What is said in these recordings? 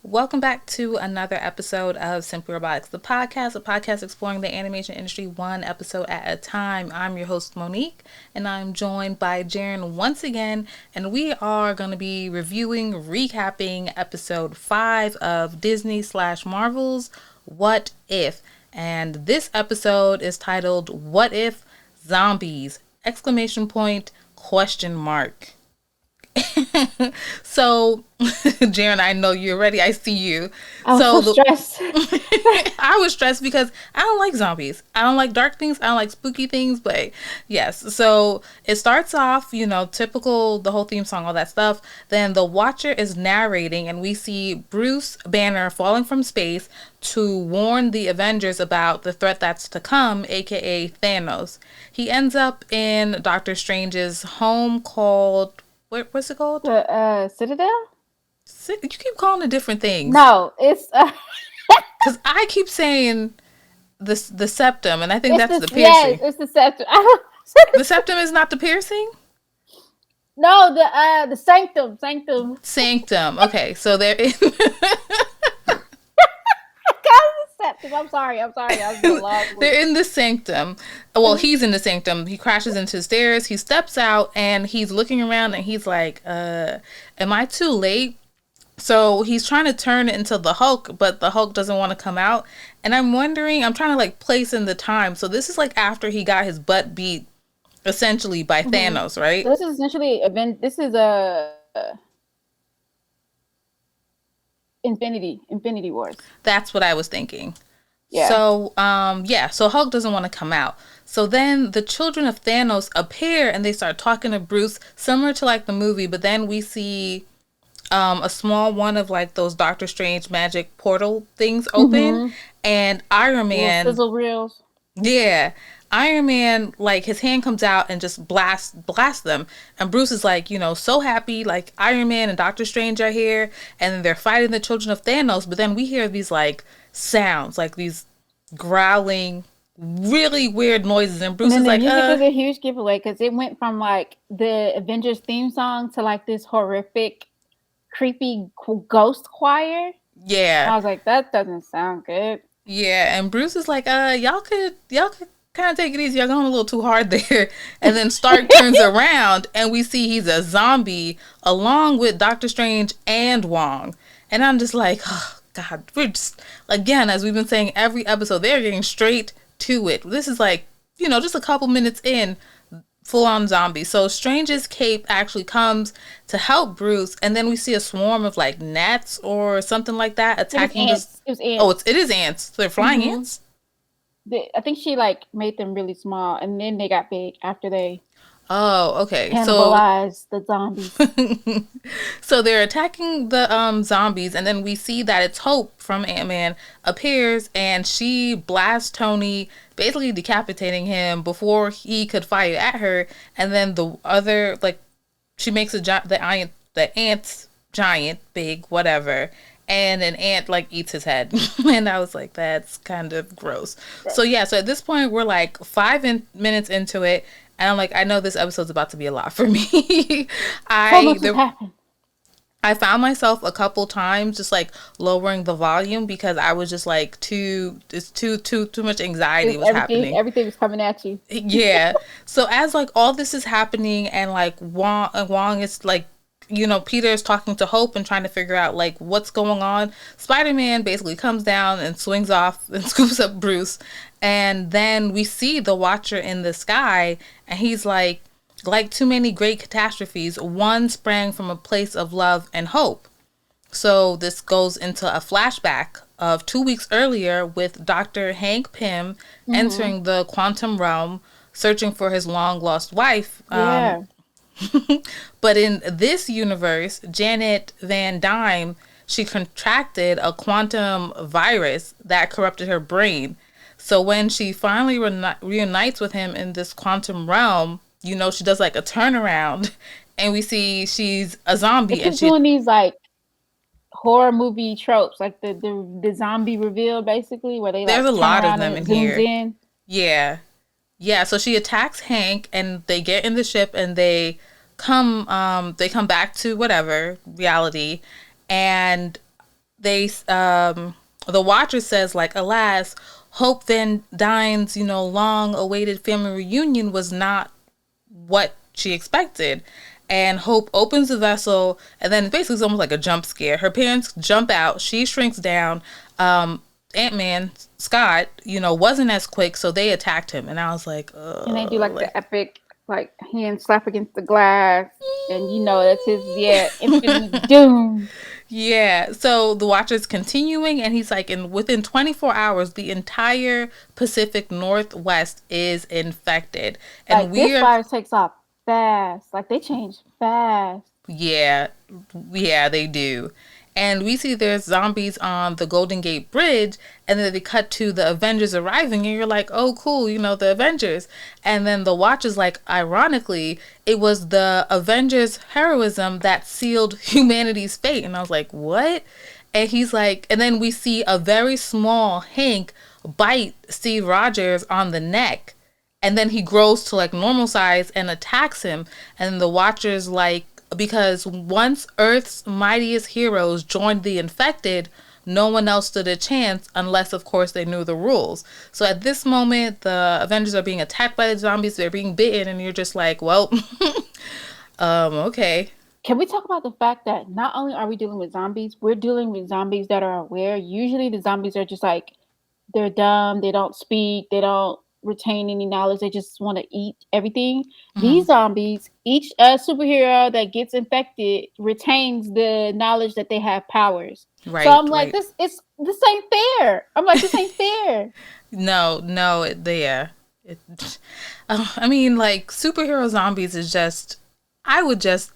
Welcome back to another episode of Simply Robotics, the podcast, a podcast exploring the animation industry one episode at a time. I'm your host, Monique, and I'm joined by Jaren once again, and we are going to be recapping episode 5 of Disney/Marvel's What If? And this episode is titled, What If Zombies? ! So, Jaren, I know you're ready. I see you. I was so stressed. I was stressed because I don't like zombies. I don't like dark things. I don't like spooky things. But yes, so it starts off, typical, the whole theme song, all that stuff. Then the Watcher is narrating, and we see Bruce Banner falling from space to warn the Avengers about the threat that's to come, aka Thanos. He ends up in Doctor Strange's home called... What's it called? The Citadel? You keep calling it different things. No, it's... Because I keep saying the septum, and I think that's the piercing. Yes, it's the septum. The septum is not the piercing? No, the sanctum. Sanctum. Okay, so they're in... I'm sorry. I was in love with... They're in the sanctum. Well, he's in the sanctum. He crashes into the stairs. He steps out, and he's looking around, and he's like, am I too late? So he's trying to turn it into the Hulk, but the Hulk doesn't want to come out. And I'm wondering, I'm trying to place in the time. So this is after he got his butt beat, essentially, by Thanos, right? This is essentially Infinity Wars. That's what I was thinking. Yeah. So, so Hulk doesn't want to come out. So then the children of Thanos appear, and they start talking to Bruce, similar to the movie, but then we see a small one of those Doctor Strange magic portal things open, and Iron Man... Sizzle reels. Yeah. Iron Man, his hand comes out and just blasts them. And Bruce is so happy, Iron Man and Doctor Strange are here, and then they're fighting the children of Thanos, but then we hear these, sounds, these growling, really weird noises, and Bruce is like... The music was a huge giveaway, because it went from, the Avengers theme song to, this horrific, creepy ghost choir. Yeah. And I was like, that doesn't sound good. Yeah, and Bruce is like, y'all could kind of take it easy. Y'all going a little too hard there. And then Stark turns around, and we see he's a zombie along with Doctor Strange and Wong. And I'm just like, oh, God. We're just, again, as we've been saying every episode, they're getting straight to it. This is just a couple minutes in, full-on zombie. So Strange's cape actually comes to help Bruce, and then we see a swarm of gnats or something like that attacking. It was ants. Oh, it is ants. So they're flying ants? I think she made them really small, and then they got big after they okay. cannibalized the zombies. So they're attacking the zombies, and then we see that it's Hope from Ant-Man appears, and she blasts Tony, basically decapitating him before he could fire at her. And then the other, she makes the ant giant, big, whatever, and an ant eats his head. And I was like, that's kind of gross. So yeah, so at this point we're 5 minutes into it, and I'm like, I know this episode's about to be a lot for me. I found myself a couple times just lowering the volume, because I was just too much anxiety was happening. Everything was coming at you. Yeah. So as all this is happening, and Wong is Peter is talking to Hope and trying to figure out what's going on, Spider-Man basically comes down and swings off and scoops up Bruce, and then we see the Watcher in the sky, and he's like too many great catastrophes, one sprang from a place of love and hope. So this goes into a flashback of 2 weeks earlier with Dr. Hank Pym entering the quantum realm, searching for his long lost wife. But in this universe, Janet Van Dyne, she contracted a quantum virus that corrupted her brain. So when she finally reunites with him in this quantum realm, she does a turnaround, and we see she's a zombie. It's doing these horror movie tropes, the zombie reveal, basically, where they there's a lot of them in here. In. Yeah. Yeah, so she attacks Hank and they get in the ship and they come back to whatever reality, and they the Watcher says like, alas, Hope Van Dyne's, long awaited family reunion was not what she expected. And Hope opens the vessel, and then basically it's almost like a jump scare. Her parents jump out, she shrinks down. Ant-Man, Scott, wasn't as quick, so they attacked him. And I was like, and they do like the epic like hand slap against the glass, and that's his instantly doom. Yeah, so the Watcher's continuing, and he's like, within 24 hours, the entire Pacific Northwest is infected, and like, this virus takes off fast. Like, they change fast. Yeah, they do. And we see there's zombies on the Golden Gate Bridge, and then they cut to the Avengers arriving, and you're like, oh, cool, the Avengers. And then the Watcher's like, ironically, it was the Avengers' heroism that sealed humanity's fate. And I was like, what? And he's like, and then we see a very small Hank bite Steve Rogers on the neck, and then he grows to like normal size and attacks him. And the Watcher's like, because once Earth's mightiest heroes joined the infected, no one else stood a chance unless, of course, they knew the rules. So at this moment, the Avengers are being attacked by the zombies. They're being bitten, and you're just like, well, okay. Can we talk about the fact that not only are we dealing with zombies, we're dealing with zombies that are aware. Usually the zombies are just like, they're dumb, they don't speak, they don't retain any knowledge, they just want to eat everything. These zombies, each superhero that gets infected retains the knowledge that they have powers. Right. So I'm like, this ain't fair. I'm like, this ain't fair. No, yeah. I mean, like, superhero zombies is just, I would just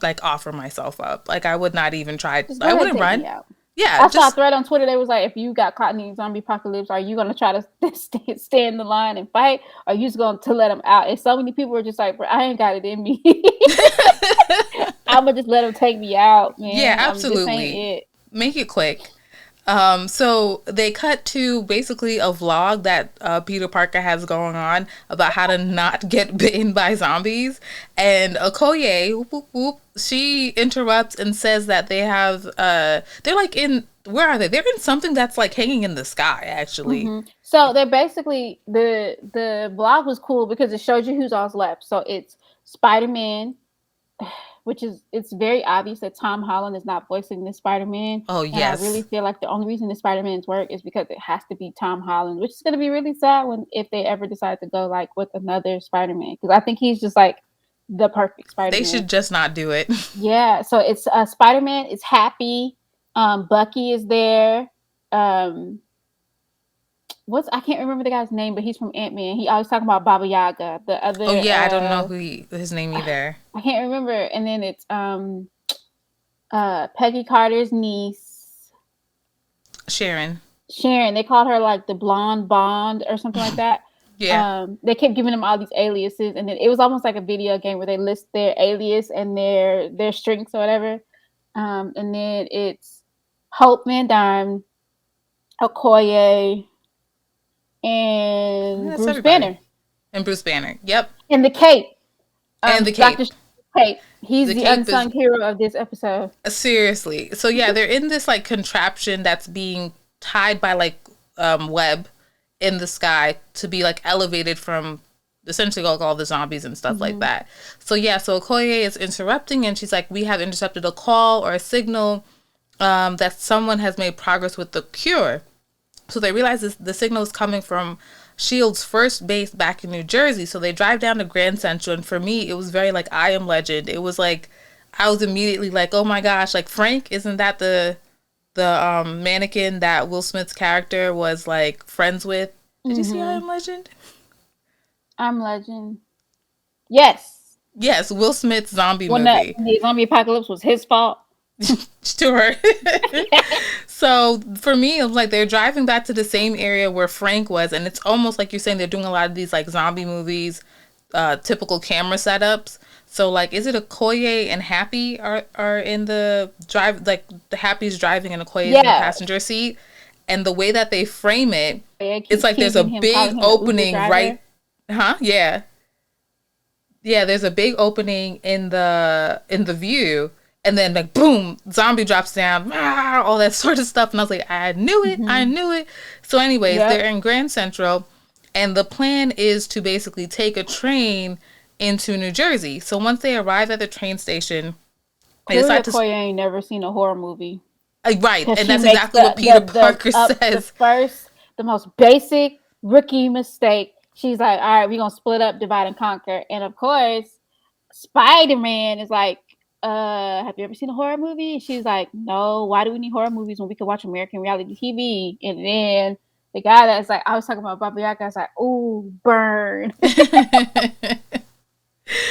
like offer myself up. Like, I would not even try. I wouldn't run. Yeah, I saw a thread on Twitter. They was like, if you got caught in the zombie apocalypse, are you going to try to stay in the line and fight? Or are you just going to let them out? And so many people were just like, bro, I ain't got it in me. I'm going to just let them take me out, man. Yeah, absolutely. Make it quick. So they cut to basically a vlog that Peter Parker has going on about how to not get bitten by zombies. And Okoye, whoop, whoop, whoop, she interrupts and says that they have, they're like in, where are they? They're in something that's like hanging in the sky, actually. Mm-hmm. So they're basically, the vlog was cool because it showed you who's all left. So it's Spider-Man, which is, it's very obvious that Tom Holland is not voicing this Spider-Man. Oh, yes. And I really feel like the only reason the Spider-Man's work is because it has to be Tom Holland, which is going to be really sad if they ever decide to go like with another Spider-Man. Because I think he's just like the perfect Spider-Man. They should just not do it. Yeah. So it's Spider-Man is happy. Bucky is there. I can't remember the guy's name, but he's from Ant-Man. He always talking about Baba Yaga. The other. Oh yeah, I don't know his name either. I can't remember. And then it's Peggy Carter's niece, Sharon. They called her like the Blonde Bond or something like that. Yeah. They kept giving them all these aliases, and then it was almost like a video game where they list their alias and their strengths or whatever. And then it's Hope Van Dyne, Okoye, and Bruce Banner. And Bruce Banner. Yep. And the Cape. And the Cape. Dr. Cape. He's the unsung hero of this episode. Seriously. So yeah, they're in this like contraption that's being tied by like web in the sky to be like elevated from essentially like all the zombies and stuff like that. So yeah, so Okoye is interrupting and she's like, we have intercepted a call or a signal that someone has made progress with the cure. So they realize the signal is coming from S.H.I.E.L.D.'s first base back in New Jersey. So they drive down to Grand Central. And for me, it was very like I Am Legend. It was like, I was immediately like, oh my gosh, like Frank, isn't that the mannequin that Will Smith's character was like friends with? Did you see I Am Legend? I'm Legend. Yes. Yes, Will Smith's zombie movie. The zombie apocalypse was his fault. To her. So for me, it was like they're driving back to the same area where Frank was, and it's almost like you're saying they're doing a lot of these like zombie movies, typical camera setups. So like, is it Okoye and Happy are in the drive? Like the Happy's driving and Okoye's in the passenger seat, And the way that they frame it, I it's keep like there's a teasing him, big calling him the Uber opening driver. right. Huh? Yeah. Yeah, there's a big opening in the view, and then like boom, zombie drops down, all that sort of stuff, and I was like, I knew it, I Hmm. knew it. So, anyways, they're Yep. in Grand Central, and the plan is to basically take a train into New Jersey. So once they arrive at the train station, they Clearly, decide to Okoye ain't never seen a horror movie right, because and she that's makes exactly what Peter Parker the says. first, the most basic rookie mistake. She's like, "All right, we're gonna split up, divide and conquer," and of course, Spider Man is like, have you ever seen a horror movie?" And she's like, "No. Why do we need horror movies when we can watch American reality TV?" And then the guy that's like, I was talking about Baba Yaga, I was like, "Ooh, burn."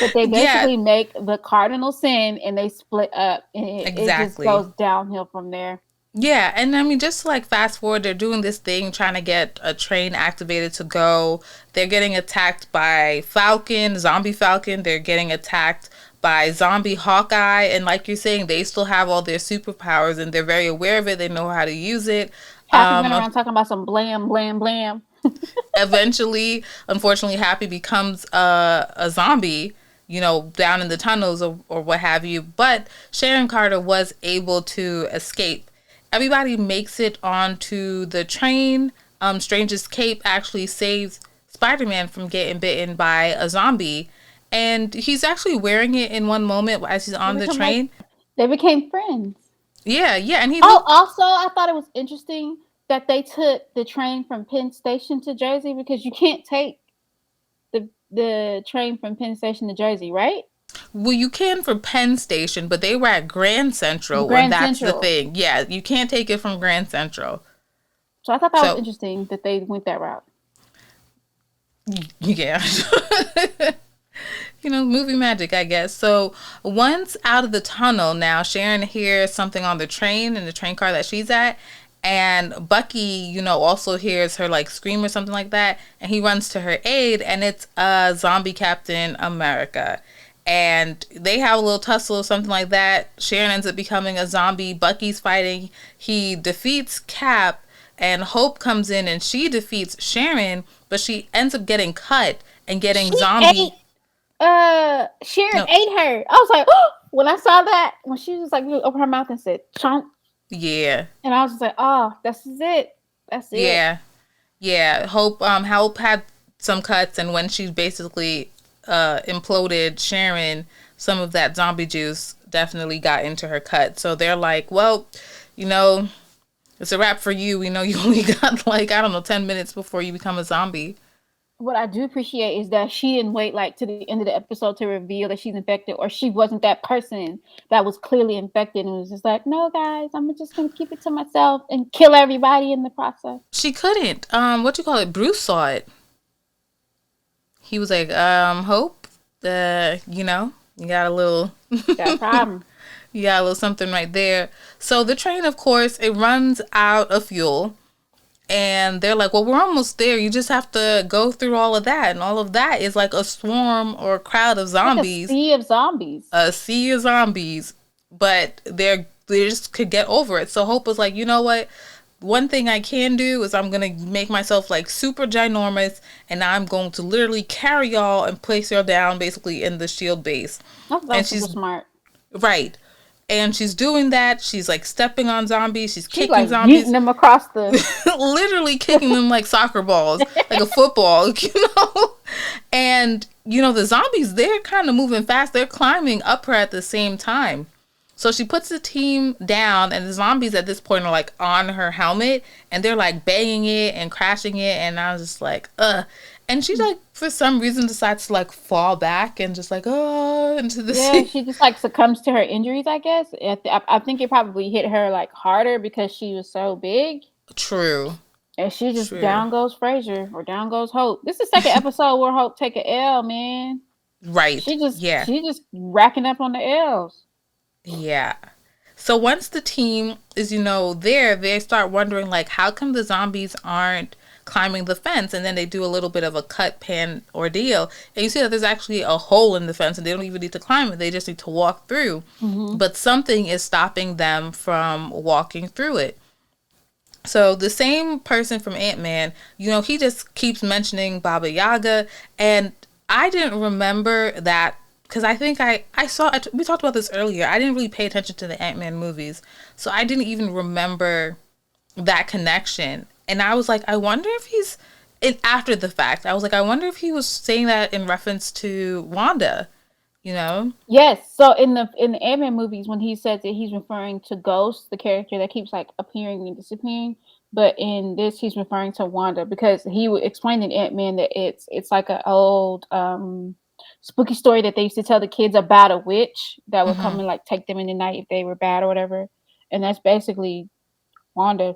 But they Yeah, basically make the cardinal sin and they split up, and it just exactly. goes downhill from there. Yeah, and I mean, just like fast forward, they're doing this thing trying to get a train activated to go. They're getting attacked by Falcon, zombie Falcon. They're getting attacked by zombie Hawkeye. And like you're saying, they still have all their superpowers and they're very aware of it. They know how to use it. Happy went Um, around talking about some blam, blam, blam. eventually, unfortunately, Happy becomes a zombie, you know, down in the tunnels or what have you. But Sharon Carter was able to escape. Everybody makes it onto the train. Stranger's cape actually saves Spider-Man from getting bitten by a zombie. And he's actually wearing it in one moment as he's They on the become like train. they became friends. Yeah, yeah. And he Oh, looked, also, I thought it was interesting that they took the train from Penn Station to Jersey because you can't take the train from Penn Station to Jersey, right? well, you can for Penn Station, but they were at Grand Central, and Grand that's the Central. thing. Yeah, you can't take it from Grand Central. So I thought that was So, interesting that they went that route. yeah. You know, movie magic, I guess. So once out of the tunnel, now Sharon hears something on the train in the train car that she's at, and Bucky, you know, also hears her like scream or something like that, and he runs to her aid, and it's zombie Captain America. And they have a little tussle or something like that. Sharon ends up becoming a zombie. Bucky's fighting. He defeats Cap, and Hope comes in and she defeats Sharon, but she ends up getting cut and getting She ate zombie. Sharon No, ate her. I was like, oh, when I saw that, when she was like open her mouth and said chunk, yeah, and I was just like, oh, this is it. That's it. yeah, yeah. Hope had some cuts, and when she basically imploded Sharon, some of that zombie juice definitely got into her cut. So they're like, well, you know, it's a wrap for you. We know you only got like, I don't know, 10 minutes before you become a zombie. What I do appreciate is that she didn't wait like to the end of the episode to reveal that she's infected, or she wasn't that person that was clearly infected and was just like, no, guys, I'm just gonna keep it to myself and kill everybody in the process. She couldn't. What you call it? Bruce saw it. He was like, Hope, you know, you got a little Got a problem. you got a little something right there. So the train, of course, it runs out of fuel. And they're like, well, we're almost there. You just have to go through all of that. And all of that is like a swarm or a crowd of Like a zombies, sea of zombies. a sea of zombies. But they just could get over it. So Hope was like, you know what? One thing I can do is I'm going to make myself like super ginormous. And I'm going to literally carry y'all and place y'all down basically in the shield base. That And was super she's smart. right. And she's doing that. She's like stepping on zombies. She's She's kicking like yeeting zombies. them across the. Literally kicking them like soccer balls, like a football, you know? And, you know, the zombies, they're kind of moving fast. They're climbing up her at the same time. So she puts the team down, and the zombies at this point are like on her helmet, and they're like banging it and crashing it. And I was just like, ugh. And she like, for some reason, decides to like fall back and just like, oh, into the Yeah, sea. she just like succumbs to her injuries, I guess. I think it probably hit her like harder because she was so big. True. And she just True. down goes Frazier or down goes Hope. This is the second episode where Hope take a L, man. Right. Yeah. She just racking up on the L's. Yeah. So once the team is, you know, there, they start wondering, like, how come the zombies aren't climbing the fence? And then they do a little bit of a cut pan ordeal. And you see that there's actually a hole in the fence and they don't even need to climb it. They just need to walk through. Mm-hmm. But something is stopping them from walking through it. So the same person from Ant-Man, he just keeps mentioning Baba Yaga, and I didn't remember that because I think I saw we talked about this earlier. I didn't really pay attention to the Ant-Man movies, so I didn't even remember that connection. And I was like, I wonder if after the fact. I was like, I wonder if he was saying that in reference to Wanda, you know? Yes. So in the Ant-Man movies, when he says that he's referring to Ghost, the character that keeps like appearing and disappearing, but in this he's referring to Wanda because he would explain in Ant-Man that it's like an old spooky story that they used to tell the kids about a witch that would come Hmm. and like take them in the night if they were bad or whatever. And that's basically Wanda,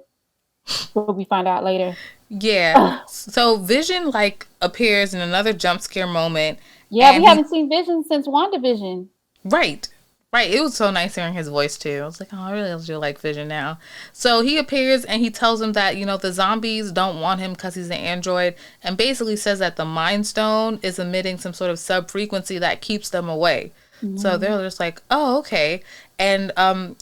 what we find out later. Yeah. So Vision like appears in another jump scare moment, Yeah, we and he haven't seen Vision since WandaVision. right. Right. It was so nice hearing his voice too. I was like, oh, I really do like Vision now. So he appears and he tells him that, the zombies don't want him because he's an android, and basically says that the Mind Stone is emitting some sort of sub frequency that keeps them away. So Mhm. they're just like, oh, okay. And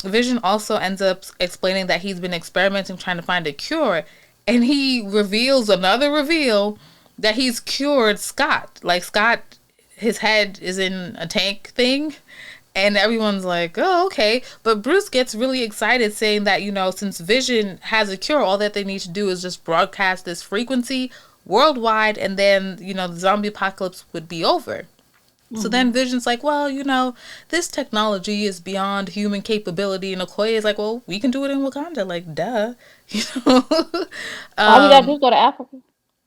Vision also ends up explaining that he's been experimenting trying to find a cure. And he reveals another reveal that he's cured Scott. Like, Scott, his head is in a tank thing, and everyone's like, oh, okay. But Bruce gets really excited saying that, since Vision has a cure, all that they need to do is just broadcast this frequency worldwide, and then, the zombie apocalypse would be over. So then Mhm. Vision's like, well, this technology is beyond human capability. And Okoye is like, well, we can do it in Wakanda. Like, duh. You know? All we gotta do um, is go to Africa.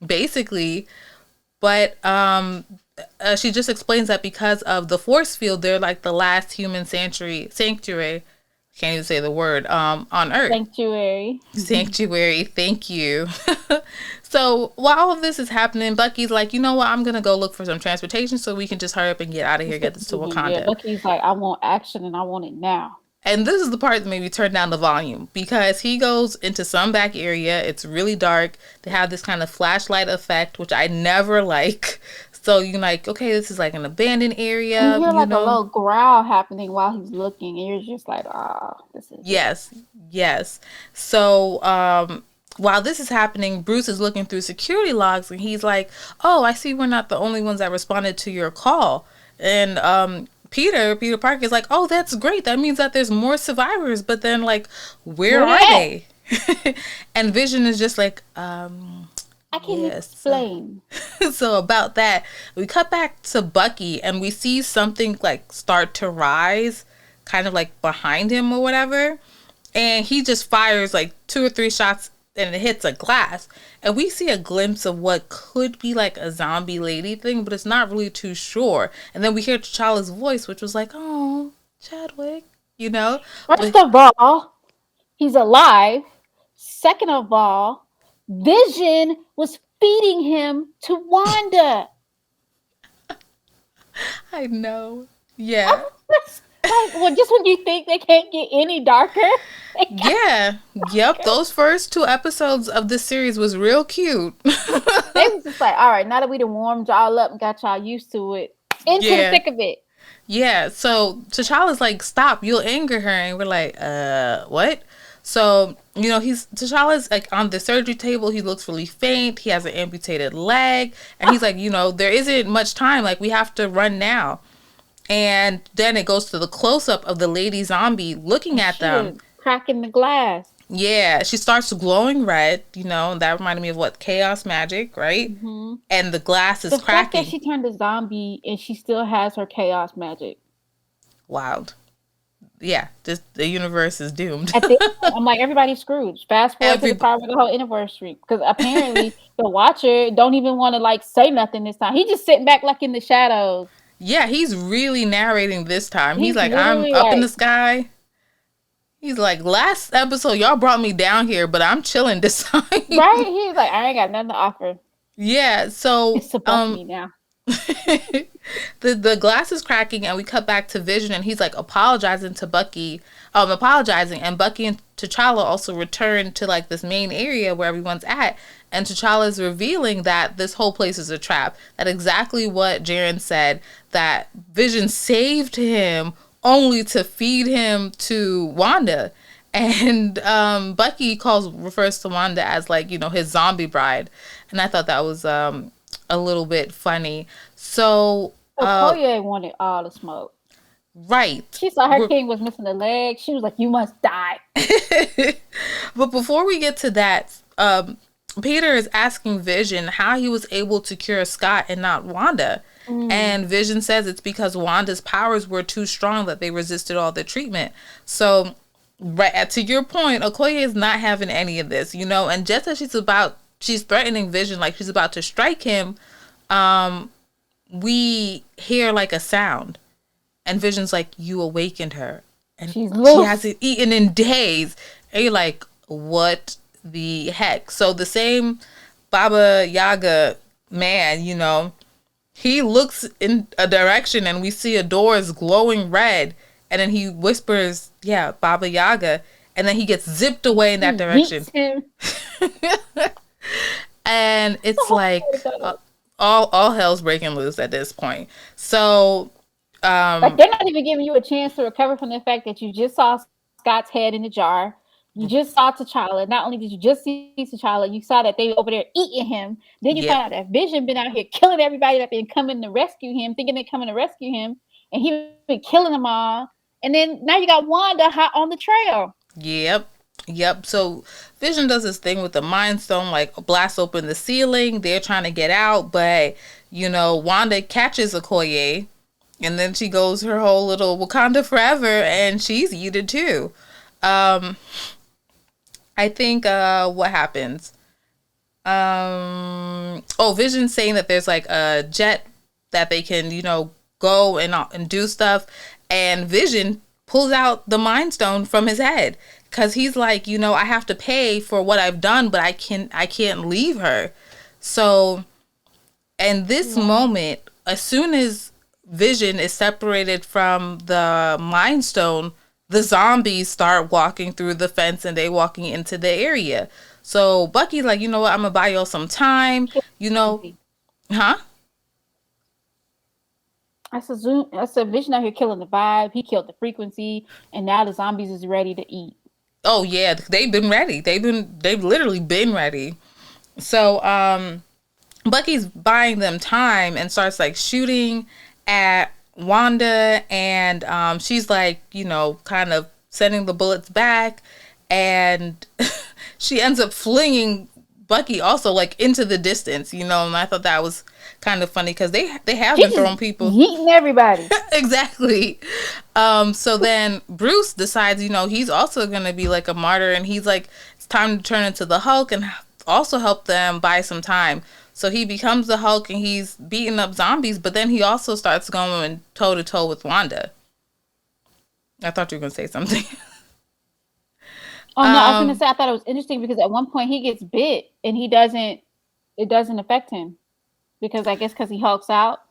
basically. But she just explains that because of the force field, they're like the last human sanctuary. Can't even say the word. On Earth. Sanctuary. Sanctuary. Thank you. So while all of this is happening, Bucky's like, you know what? I'm gonna go look for some transportation so we can just hurry up and get out of here, get this to Yeah, Wakanda. Bucky's like, I want action and I want it now. And this is the part that made me turn down the volume because he goes into some back area. It's really dark. They have this kind of flashlight effect, which I never like. So you're like, okay, this is like an abandoned And you area, hear like a little growl happening while he's looking, and you're just like, ah, this is it. Yes, yes. So, while this is happening, Bruce is looking through security logs and he's like, oh, I see we're not the only ones that responded to your call. And Peter Parker is like, oh, that's great. That means that there's more survivors. But then, like, where Where are they at? they? And Vision is just like, I can yes. explain. So about that, we cut back to Bucky and we see something like start to rise, kind of like behind him or whatever. And he just fires like 2 or 3 shots and it hits a glass. And we see a glimpse of what could be like a zombie lady thing, but it's not really too sure. And then we hear T'Challa's voice, which was like, oh, Chadwick, you know? First But of all, he's alive. Second of all, Vision was feeding him to Wanda. I know. Yeah. Like, well, just when you think they can't get any darker, they got Yeah. Yep. darker. Those first 2 episodes of this series was real cute. They was just like, all right, now that we done warmed y'all up and got y'all used to it, into the Yeah. thick of it. Yeah. So T'Challa's like, stop, you'll anger her. And we're like, what? So, T'Challa's like on the surgery table. He looks really faint. He has an amputated leg. And he's like, there isn't much time. Like, we have to run now. And then it goes to the close up of the lady zombie looking And at she them. was cracking the glass. Yeah, she starts glowing red, that reminded me of what? Chaos magic, right? Hmm. And the glass is The fact that cracking. she turned a zombie and she still has her chaos magic. Wild. Yeah, just the universe is doomed. At the end, I'm like, everybody's screwed. Fast forward to the Every part with the whole anniversary. Because apparently the watcher don't even want to like say nothing this time. He just sitting back like in the shadows. Yeah, he's really narrating this time. He's He's like, I'm literally up in like, the sky. He's like, last episode y'all brought me down here, but I'm chilling this time. right? He's like, I ain't got nothing to offer. Yeah, so It's supposed to be now. the glass is cracking and we cut back to Vision and he's like apologizing to Bucky, apologizing, and Bucky and T'Challa also return to like this main area where everyone's at, and T'Challa is revealing that this whole place is a trap. That exactly what Jaren said, that Vision saved him only to feed him to Wanda. And Bucky refers to Wanda as like, his zombie bride. And I thought that was a little bit funny. So, Okoye wanted all the smoke. right. She saw her king was missing a leg. She was like, "You must die." But before we get to that, Peter is asking Vision how he was able to cure Scott and not Wanda. And Vision says it's because Wanda's powers were too strong that they resisted all the treatment. So, right to your point, Okoye is not having any of this, and just as she's threatening Vision, like she's about to strike him, we hear like a sound. And Vision's like, "You awakened her. And She's she loose. hasn't eaten in days." And you're like, what the heck? So the same Baba Yaga man, he looks in a direction and we see a door is glowing red. And then he whispers, "Yeah, Baba Yaga." And then he gets zipped away in that direction. And it's like all hell's breaking loose at this point. So like they're not even giving you a chance to recover from the fact that you just saw Scott's head in the jar. You just saw T'Challa. Not only did you just see T'Challa, you saw that they were over there eating him. Then you found out that Vision been out here killing everybody that been coming to rescue him, thinking they're coming to rescue him, and he been killing them all. And then now you got Wanda hot on the trail. Yep. So Vision does this thing with the Mind Stone, like blasts open the ceiling. They're trying to get out, but Wanda catches Okoye. And then she goes her whole little Wakanda forever, and she's eaten too. I think what happens? Vision's saying that there's like a jet that they can, go and do stuff. And Vision pulls out the Mind Stone from his head because he's like, I have to pay for what I've done, but I can't leave her. So, in this moment, as soon as Vision is separated from the Mind Stone, the zombies start walking through the fence and they walking into the area. So Bucky's like, "You know what? I'm gonna buy y'all some time." Huh? I said Vision out here killing the vibe. He killed the frequency, and now the zombies is ready to eat. Oh yeah, they've been ready. They've literally been ready. So Bucky's buying them time and starts like shooting at Wanda, and she's like, kind of sending the bullets back, and she ends up flinging Bucky also like into the distance, and I thought that was kind of funny because they have been throwing people, yeeting everybody. Exactly. So then Bruce decides, he's also gonna be like a martyr, and he's like, it's time to turn into the Hulk and also help them buy some time. So he becomes the Hulk and he's beating up zombies, but then he also starts going toe to toe with Wanda. I thought you were going to say something. Oh no, I was going to say I thought it was interesting because at one point he gets bit and it doesn't affect him because I guess because he hulks out.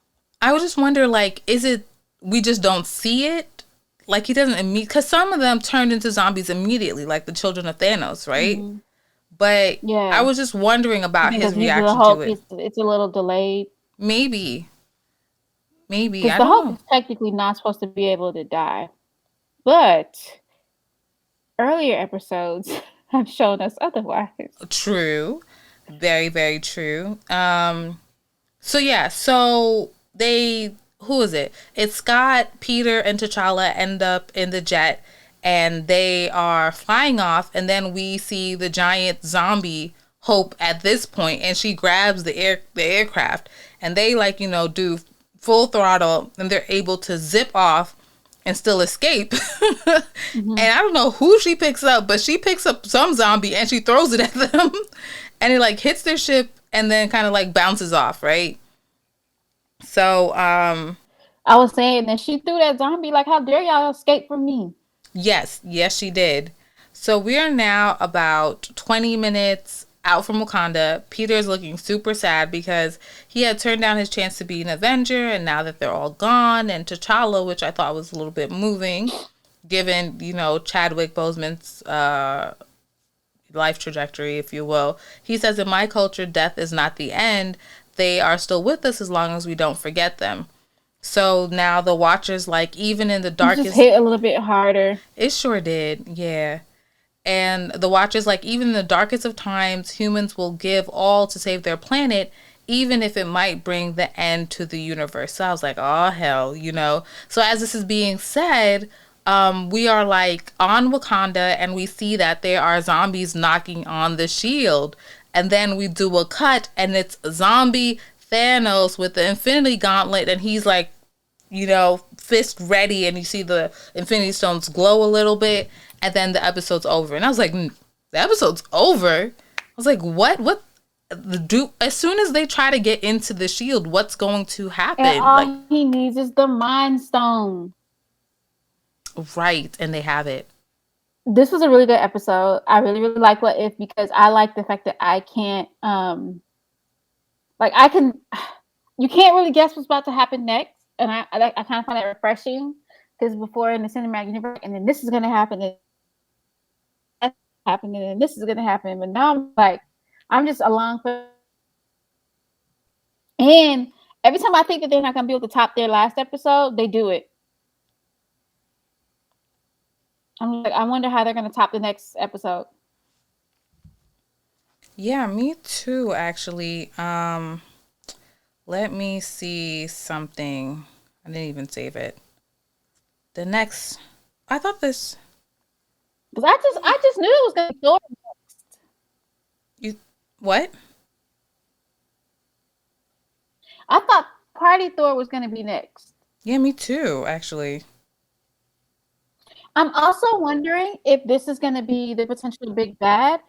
I would just wonder, like, is it we just don't see it? Like he doesn't because some of them turned into zombies immediately, like the children of Thanos, right? Mm-hmm. But I was just wondering about his reaction to it. It's a little delayed. Maybe. Because the Hulk is technically not supposed to be able to die. But earlier episodes have shown us otherwise. True. Very, very true. So who is it? It's Scott, Peter, and T'Challa end up in the jet. And they are flying off, and then we see the giant zombie Hope at this point, and she grabs the aircraft, and they do full throttle, and they're able to zip off and still escape. Mm-hmm. And I don't know who she picks up, but she picks up some zombie and she throws it at them, and it hits their ship and then kind of bounces off, right? So I was saying that she threw that zombie how dare y'all escape from me? Yes, she did. So we are now about 20 minutes out from Wakanda. Peter is looking super sad because he had turned down his chance to be an Avenger, and now that they're all gone, and T'Challa, which I thought was a little bit moving, given, Chadwick Boseman's life trajectory, if you will. He says, "In my culture, death is not the end. They are still with us as long as we don't forget them." So now the Watchers, even in the darkest... It just hit a little bit harder. It sure did, yeah. And the Watcher's like, even in the darkest of times, humans will give all to save their planet, even if it might bring the end to the universe. So I was like, oh, hell, you know? So as this is being said, we are like on Wakanda and we see that there are zombies knocking on the shield. And then we do a cut and it's zombie Thanos with the Infinity Gauntlet and he's like, you know, fist ready, and you see the Infinity Stones glow a little bit, and then the episode's over. And I was like, the episode's over? I was like, what? What? Do as soon as they try to get into the shield, what's going to happen? And all he needs is the Mind Stone. Right, and they have it. This was a really good episode. I really, really like What If because I like the fact that I can't, like I can, you can't really guess what's about to happen next, and I kind of find that refreshing because before in the cinematic universe, and then this is going to happen, and that's happening, and this is going to happen, but now I'm like, I'm just along for, and every time I think that they're not going to be able to top their last episode, they do it. I'm like, I wonder how they're going to top the next episode. Yeah, me too, actually. Let me see something. I didn't even save it. The next, I thought this. Because I just knew it was going to be Thor next. You what? I thought Party Thor was going to be next. Yeah, me too, actually. I'm also wondering if this is going to be the potential big bad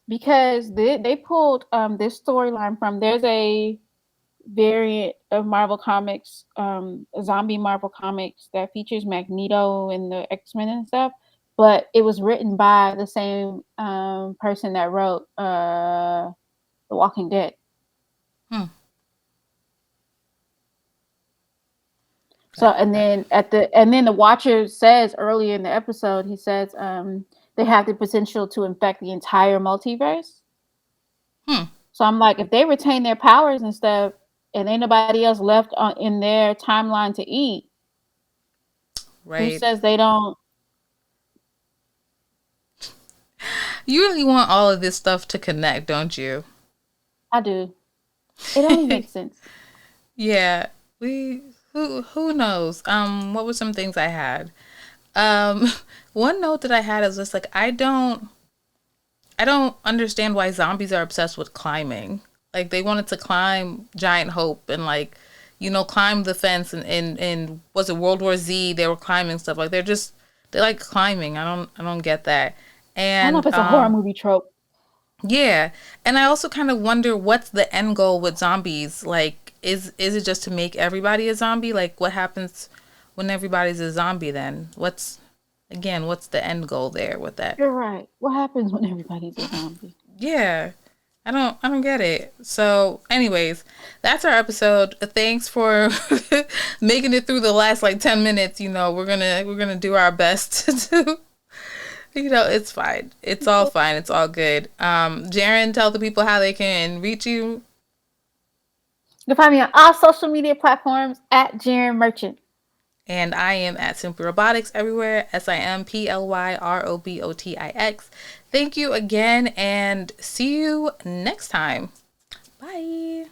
because they pulled this storyline from, there's a variant of Marvel Comics, a zombie Marvel Comics that features Magneto and the X-Men and stuff, but it was written by the same person that wrote The Walking Dead. So and then the Watcher says earlier in the episode, he says they have the potential to infect the entire multiverse. So I'm like, if they retain their powers and stuff, and ain't nobody else left in their timeline to eat, right? Who says they don't? You really want all of this stuff to connect, don't you? I do. It only makes sense. Yeah, who knows? What were some things I had? One note that I had is just like I don't understand why zombies are obsessed with climbing. Like they wanted to climb Giant Hope and like, you know, climb the fence and was it World War Z? They were climbing stuff. Like they like climbing. I don't get that. And I don't know if it's a horror movie trope. Yeah. And I also kind of wonder what's the end goal with zombies? Like is it just to make everybody a zombie? Like what happens when everybody's a zombie then? What's the end goal there with that? You're right. What happens when everybody's a zombie? Yeah. I don't get it. So, anyways, that's our episode. Thanks for making it through the last like 10 minutes. You know, we're gonna do our best to you know, it's fine. It's all fine. It's all good. Jaren, tell the people how they can reach you. You can find me on all social media platforms at Jaren Merchant. And I am at Simplyrobotix everywhere. SIMPLYROBOTIX. Thank you again and see you next time. Bye.